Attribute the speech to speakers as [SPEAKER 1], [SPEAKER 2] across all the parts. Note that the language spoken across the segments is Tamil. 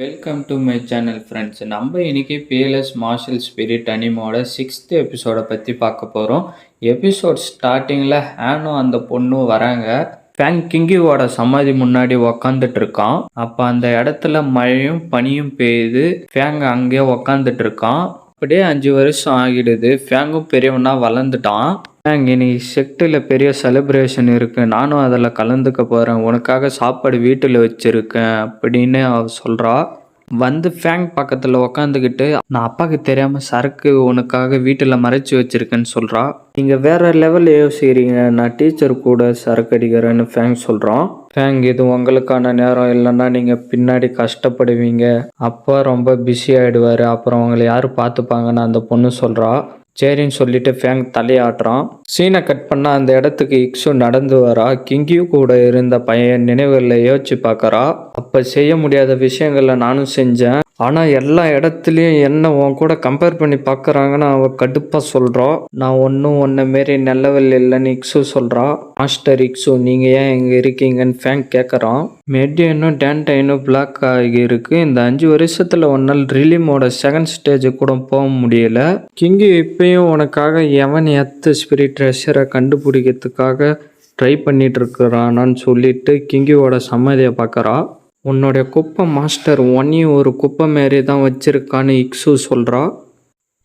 [SPEAKER 1] Welcome to my channel friends. நம்ம இன்னைக்கு பிஎல்எஸ் மார்ஷல் ஸ்பிரிட் அனிமோட 6th எபிசோடை பற்றி பார்க்க போகிறோம். எபிசோட் ஸ்டார்டிங்கில் ஹேனும் அந்த பொண்ணும் வராங்க. ஃபேங் கிங்கியோட சமாதி முன்னாடி உக்காந்துட்டு இருக்கான். அப்போ அந்த இடத்துல மழையும் பனியும் பெய்யுது. ஃபேங் அங்கேயே உக்காந்துட்டு இருக்கான். அப்படியே 5 வருஷம் ஆகிடுது. ஃபேங்கும் பெரியவனா வளர்ந்துட்டான். ஃபேங் இன்னைக்கு செக்டில் பெரிய செலிப்ரேஷன் இருக்குது, நானும் அதில் கலந்துக்க போகிறேன், உனக்காக சாப்பாடு வீட்டில் வச்சுருக்கேன் அப்படின்னு அவ சொல்கிறா. வந்து ஃபேங் பக்கத்தில் உக்காந்துக்கிட்டு, நான் அப்பாவுக்கு தெரியாமல் சரக்கு உனக்காக வீட்டில் மறைச்சி வச்சுருக்கேன்னு சொல்கிறா. நீங்கள் வேறு லெவலில் யோசிக்கிறீங்க, நான் டீச்சர் கூட சரக்கு அடிக்கிறேன்னு ஃபேங் சொல்கிறான். ஃபேங், இது உங்களுக்கான நேரம், இல்லைன்னா நீங்கள் பின்னாடி கஷ்டப்படுவீங்க, அப்பா ரொம்ப பிஸி ஆகிடுவார், அப்புறம் உங்களை யார் பார்த்துப்பாங்கன்னு அந்த பொண்ணு சொல்கிறா. சரின்னு சொல்லிட்டு ஃபேங் தலையாட்டுறான். சீனை கட் பண்ணால் அந்த இடத்துக்கு இக்ஸு நடந்து வரா. கிங்கியூ கூட இருந்த பையன் நினைவுகளில் யோசிச்சு பார்க்குறா. அப்போ செய்ய முடியாத விஷயங்களை நானும் செஞ்சேன், ஆனால் எல்லா இடத்துலையும் என்ன உன் கூட கம்பேர் பண்ணி பார்க்குறாங்கன்னு அவள் கடுப்பாக சொல்கிறா. நான் ஒன்றும் ஒன்றை மாரி நல்லவல் இல்லைன்னு இக்ஸு சொல்கிறா. மாஸ்டர் இக்ஸு, நீங்கள் ஏன் இங்கே இருக்கீங்கன்னு ஃபேங் கேட்குறான். மெடியனும் டேன்டைனும் பிளாக் ஆகியிருக்கு. இந்த 5 வருஷத்தில் ஒன்றால் ரிலிமோட செகண்ட் ஸ்டேஜு கூட போக முடியல. கிங்கு இப்பயும் உனக்காக எவன் எத்த ஸ்பிரிட் ட்ரெஷரை கண்டுபிடிக்கிறதுக்காக ட்ரை பண்ணிட்டு இருக்கிறானான்னு சொல்லிட்டு கிங்கியோட சம்மதியை பார்க்குறா. உன்னுடைய குப்பை மாஸ்டர் ஒன்னையும் ஒரு குப்பை மாரி தான் வச்சிருக்கான்னு இக்ஸு சொல்கிறா.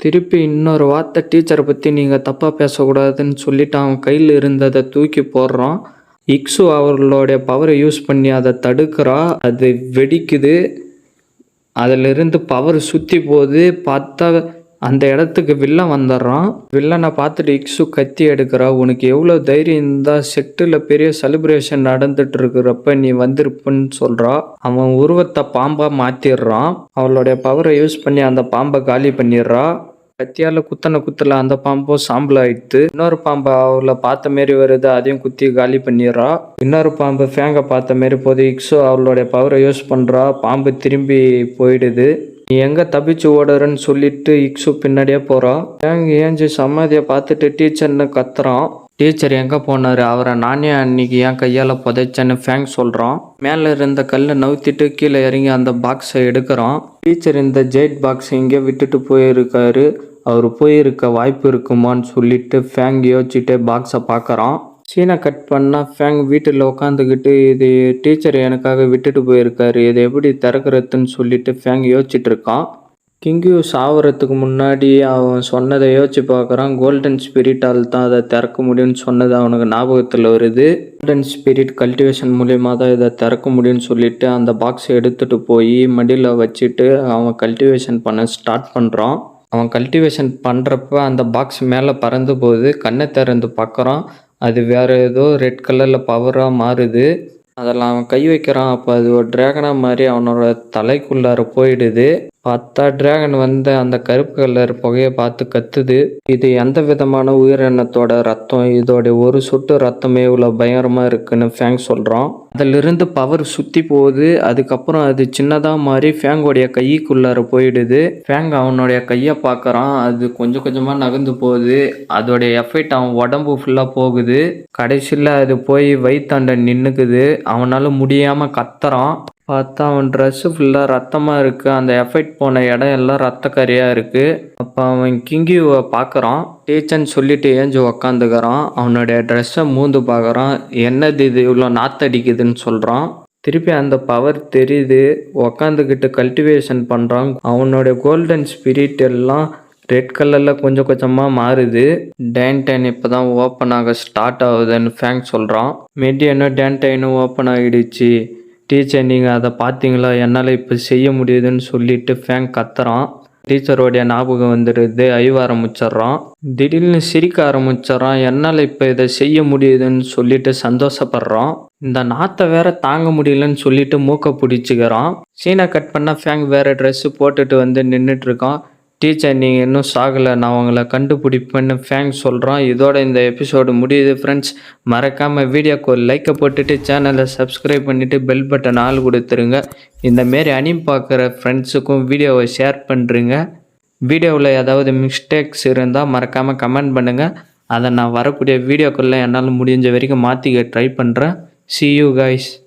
[SPEAKER 1] திருப்பி இன்னொரு வார்த்தை டீச்சரை பற்றி நீங்கள் தப்பாக பேசக்கூடாதுன்னு சொல்லிட்டு அவன் கையில் இருந்ததை தூக்கி போடுறான். இக்ஸு அவர்களுடைய பவரை யூஸ் பண்ணி அதை தடுக்கிறா. அது வெடிக்குது. அதிலிருந்து பவர் சுற்றி போகுது. பார்த்தா அந்த இடத்துக்கு வில்லன் வந்துடுறான். வில்லனை பார்த்துட்டு இக்ஸு கத்தி எடுக்கிறா. உனக்கு எவ்வளோ தைரியம் இருந்தால் செக்டில் பெரிய செலிப்ரேஷன் நடந்துட்டு இருக்கிறப்ப நீ வந்திருப்புன்னு சொல்கிறா. அவன் உருவத்தை பாம்பாக மாற்றிடுறான். அவளுடைய பவரை யூஸ் பண்ணி அந்த பாம்பை காலி பண்ணிடுறா. கத்தியால் குத்தல அந்த பாம்பும் சாம்பல் ஆயிடுத்து. இன்னொரு பாம்பு அவளை பார்த்த மாரி வருது, அதையும் குத்தி காலி பண்ணிடுறா. இன்னொரு பாம்பு ஃபேங்கை பார்த்த மாரி போது இக்ஸு அவளுடைய பவரை யூஸ் பண்ணுறா. பாம்பு திரும்பி போயிடுது. நீ எங்கே தப்பிச்சு ஓடுறன்னு சொல்லிட்டு இக்ஸு பின்னாடியே போகிறா. ஃபேங் ஏஞ்சி சமாதியை பார்த்துட்டு டீச்சர்னு கத்துறான். டீச்சர் எங்கே போனார், அவரை நானே அன்னைக்கு என் கையால் புதைச்சேன்னு ஃபேங் சொல்கிறான். மேலே இருந்த கல்லை நவுத்திட்டு கீழே இறங்கி அந்த பாக்ஸை எடுக்கிறான். டீச்சர் இந்த ஜெயிட் பாக்ஸ் இங்கே விட்டுட்டு போயிருக்காரு, அவர் போயிருக்க வாய்ப்பு இருக்குமான்னு சொல்லிட்டு ஃபேங் யோசிச்சுட்டே பாக்ஸை பார்க்குறான். சீனை கட் பண்ணால் ஃபேங் வீட்டில் உட்காந்துக்கிட்டு, இது டீச்சர் எனக்காக விட்டுட்டு போயிருக்காரு, இதை எப்படி திறக்கிறதுன்னு சொல்லிட்டு ஃபேங் யோசிச்சுட்டு இருக்கான். கிங்கியூ சாவறதுக்கு முன்னாடி அவன் சொன்னதை யோசிச்சு பார்க்குறான். கோல்டன் ஸ்பிரிட்டால் தான் அதை திறக்க முடியும்னு சொன்னது அவனுக்கு ஞாபகத்தில் வருது. கோல்டன் ஸ்பிரிட் கல்டிவேஷன் மூலியமாக தான் இதை திறக்க முடியும்னு சொல்லிட்டு அந்த பாக்ஸை எடுத்துகிட்டு போய் மடியில் வச்சுட்டு அவன் கல்டிவேஷன் பண்ண ஸ்டார்ட் பண்ணுறான். அவன் கல்டிவேஷன் பண்ணுறப்ப அந்த பாக்ஸ் மேலே பறந்து போகுது. கண்ணை திறந்து பார்க்குறான். அது வேறு ஏதோ ரெட் கலரில் பவராக மாறுது. அதில் அவன் கை வைக்கிறான். அப்போ அது ஒரு ட்ராகனாக மாதிரி அவனோட தலைக்குள்ளார போயிடுது. பார்த்தா டிராகன் வந்து அந்த கருப்பு கலர் புகையை பார்த்து கத்துது. இது எந்த விதமான உயிரினத்தோட ரத்தம், இதோட ஒரு சொட்டு ரத்தமே இவ்வளோ பயங்கரமாக இருக்குன்னு ஃபேங் சொல்கிறான். அதிலிருந்து பவர் சுற்றி போகுது. அதுக்கப்புறம் அது சின்னதாக மாறி ஃபேங்கோடைய கைக்குள்ளார போயிடுது. ஃபேங் அவனுடைய கையை பார்க்குறான். அது கொஞ்சம் கொஞ்சமாக நகர்ந்து போகுது. அதோடைய எஃபெக்ட் அவன் உடம்பு ஃபுல்லாக போகுது. கடைசியில் அது போய் வயிற்றாண்ட நின்றுக்குது. அவனால் முடியாமல் கத்துறான். பார்த்தா அவன் ட்ரெஸ்ஸு ஃபுல்லாக ரத்தமாக இருக்குது. அந்த எஃபெக்ட் போன இடம் எல்லாம் ரத்தக்கரியாக இருக்குது. அப்போ அவன் கிங்கியூவை பார்க்குறான். டீச்சர்னு சொல்லிட்டு ஏஞ்சி உக்காந்துக்கிறான். அவனுடைய ட்ரெஸ்ஸை மூந்து பார்க்குறான். என்னது இது இவ்வளோ நாத்தடிக்குதுன்னு சொல்கிறான். திருப்பி அந்த பவர் தெரியுது. உக்காந்துக்கிட்டு கல்டிவேஷன் பண்ணுறான். அவனுடைய கோல்டன் ஸ்பிரிட் எல்லாம் ரெட் கலரில் கொஞ்சம் கொஞ்சமாக மாறுது. டேன்டைன் இப்போ தான் ஓப்பன் ஆக ஸ்டார்ட் ஆகுதுன்னு ஃபேங் சொல்கிறான். மெடியனும் டேன்டைனும் ஓப்பன் ஆகிடுச்சு. டீச்சர் நீங்கள் அதை பார்த்தீங்களா, என்னால் இப்போ செய்ய முடியுதுன்னு சொல்லிட்டு ஃபேங் கத்துறான். டீச்சரோடைய ஞாபகம் வந்துடுது. அழிவ ஆரம்பிச்சிட்றான். திடீர்னு சிரிக்க ஆரம்பிச்சிட்றான். என்னால் இப்போ இதை செய்ய முடியுதுன்னு சொல்லிட்டு சந்தோஷப்படுறான். இந்த நாத்தை வேற தாங்க முடியலன்னு சொல்லிட்டு மூக்கை பிடிச்சிக்கிறான். சீனை கட் பண்ணால் ஃபேங் வேறு ட்ரெஸ்ஸு போட்டுட்டு வந்து நின்றுட்டுருக்கான். டீச்சர் நீங்கள் இன்னும் சாகலை, நான் உங்களை கண்டுபிடிப்பேன்னு ஃபேங் சொல்கிறான். இதோட இந்த எபிசோடு முடியுது ஃப்ரெண்ட்ஸ். மறக்காமல் வீடியோக்கு ஒரு லைக்கை போட்டுட்டு சேனலை சப்ஸ்கிரைப் பண்ணிவிட்டு பெல் பட்டன் ஆள் கொடுத்துருங்க. இந்தமாரி அனிம் பார்க்குற ஃப்ரெண்ட்ஸுக்கும் வீடியோவை ஷேர் பண்ணுறீங்க. வீடியோவில் ஏதாவது மிஸ்டேக்ஸ் இருந்தால் மறக்காமல் கமெண்ட் பண்ணுங்கள். அதை நான் வரக்கூடிய வீடியோக்குள்ளே என்னால் முடிஞ்ச வரைக்கும் மாற்றிக்க ட்ரை பண்ணுறேன். See you guys.